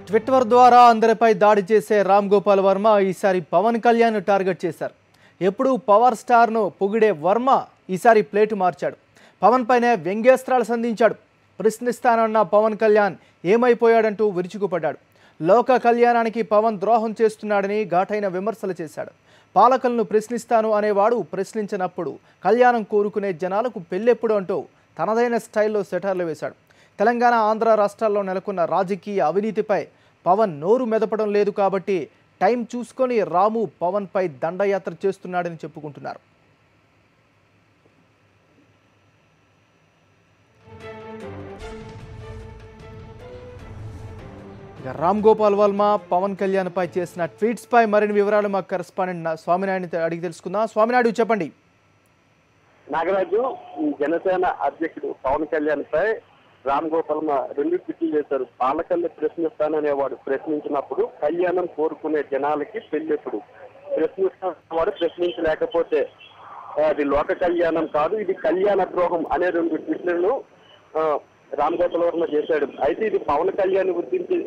Twitter ద్వారా అందరిపై దాడి చేసే రామ్ గోపాల్ వర్మ ఈసారి పవన్ కళ్యాణ్ టార్గెట్ చేశారు. ఎప్పుడు పవర్ స్టార్ను పొగిడే వర్మ ఈసారి ప్లేటు మార్చాడు. పవన్ పైనే వ్యంగ్యాస్త్రాలు సంధించాడు. ప్రశ్నిస్తానన్న పవన్ కళ్యాణ్ ఏమైపోయాడంటూ విరుచుకుపడ్డాడు. లోక కళ్యాణానికి పవన్ ద్రోహం చేస్తున్నాడని ఘాటైన విమర్శలు చేశాడు. పాలకులను ప్రశ్నిస్తాను అనేవాడు ప్రశ్నించినప్పుడు కళ్యాణం కోరుకునే జనాలకు పెళ్ళెప్పుడు అంటూ తనదైన స్టైల్లో సెటర్లు వేశాడు. తెలంగాణ ఆంధ్ర రాష్ట్రాల్లో నెలకొన్న రాజకీయ అవినీతిపై పవన్ నోరు మెదపడం లేదు కాబట్టి టైం చూసుకొని రాము పవన్పై దండయాత్ర చేస్తున్నాడని చెప్పుకుంటున్నారు. రామ్ గోపాల్ వర్మ పవన్ కళ్యాణ్ పై చేసిన ట్వీట్స్ పై మరిన్ని వివరాలు మా కరెస్పాండెంట్ స్వామినాయుడిని అడిగి తెలుసుకుందాం. స్వామినాయుడు చెప్పండి. నాగరాజు జనసేన అధ్యక్షుడు పవన్ కళ్యాణ్ పై రామ్ గోపాల్ రెండు ట్వీట్లు చేశారు. పాలకల్ని ప్రశ్నిస్తాననేవాడు ప్రశ్నించినప్పుడు కళ్యాణం కోరుకునే జనాలకి పెళ్ళెప్పుడు, ప్రశ్నిస్తున్నవాడు ప్రశ్నించలేకపోతే అది లోక కళ్యాణం కాదు, ఇది కళ్యాణ ద్రోహం అనే రెండు ట్వీట్లను రామ్ గోపాల్ వర్మ చేశాడు. అయితే ఇది పవన్ కళ్యాణ్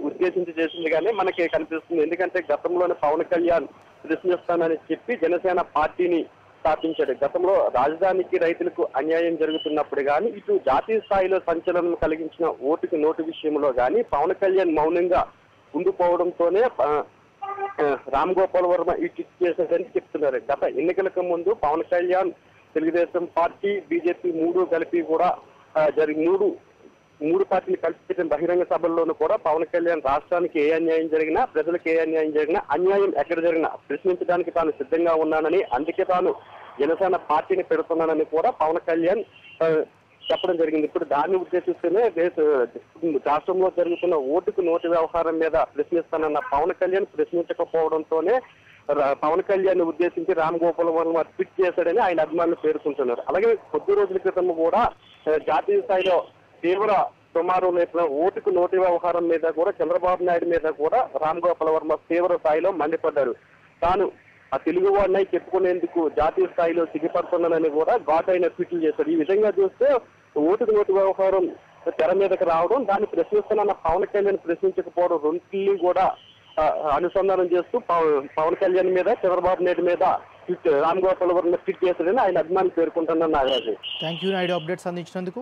ఉద్దేశించి చేసింది కానీ మనకి కనిపిస్తుంది. ఎందుకంటే గతంలోనే పవన్ కళ్యాణ్ ప్రశ్నిస్తానని చెప్పి జనసేన పార్టీని స్థాపించాడు. గతంలో రాజధానికి రైతులకు అన్యాయం జరుగుతున్నప్పుడు కానీ ఇటు జాతీయ స్థాయిలో సంచలనం కలిగించిన ఓటుకి నోటు విషయంలో కానీ పవన్ కళ్యాణ్ మౌనంగా ఉండిపోవడంతోనే రామ్ గోపాల్ వర్మ ఈ ట్వీట్ చేశారని చెప్తున్నారు. గత ఎన్నికలకు ముందు పవన్ కళ్యాణ్, తెలుగుదేశం పార్టీ, బీజేపీ మూడు కలిపి కూడా మూడు పార్టీలు కలిసి బహిరంగ సభల్లోనూ కూడా పవన్ కళ్యాణ్ రాష్ట్రానికి ఏ అన్యాయం జరిగినా, ప్రజలకు ఏ అన్యాయం జరిగినా, అన్యాయం ఎక్కడ జరిగినా ప్రశ్నించడానికి తాను సిద్ధంగా ఉన్నానని, అందుకే తాను జనసేన పార్టీని పెడుతున్నానని కూడా పవన్ కళ్యాణ్ చెప్పడం జరిగింది. ఇప్పుడు దాన్ని ఉద్దేశిస్తూనే రాష్ట్రంలో జరుగుతున్న ఓటుకు నోటు వ్యవహారం మీద ప్రశ్నిస్తానన్న పవన్ కళ్యాణ్ ప్రశ్నించకపోవడంతోనే పవన్ కళ్యాణ్ ఉద్దేశించి రామ్ గోపాల్ వర్మ ట్వీట్ చేశాడని ఆయన అభిమానులు పేర్కొంటున్నారు. అలాగే కొద్ది రోజుల క్రితం కూడా జాతీయ స్థాయిలో తీవ్ర దుమారం లేపిన ఓటుకు నోటు వ్యవహారం మీద కూడా చంద్రబాబు నాయుడు మీద కూడా రామ్ గోపాల్ వర్మ తీవ్ర స్థాయిలో మండిపడ్డారు. తాను ఆ తెలుగు వాడినై చెప్పుకునేందుకు జాతీయ స్థాయిలో సిగ్గుపడుతున్నానని కూడా ఘాటైన ట్వీట్లు చేశారు. ఈ విధంగా చూస్తే ఓటుకు నోటు వ్యవహారం తెర మీదకి రావడం, దాన్ని ప్రశ్నిస్తున్న పవన్ కళ్యాణ్ ప్రశ్నించకపోవడం రెండింటినీ కూడా అనుసంధానం చేస్తూ పవన్ కళ్యాణ్ మీద, చంద్రబాబు నాయుడు మీద రామ్ గోపాల్ వర్మ ట్వీట్ చేశారని ఆయన అభిమానులు పేర్కొంటున్నారు. Nagaraju, thank you Naidu updates అందించినందుకు.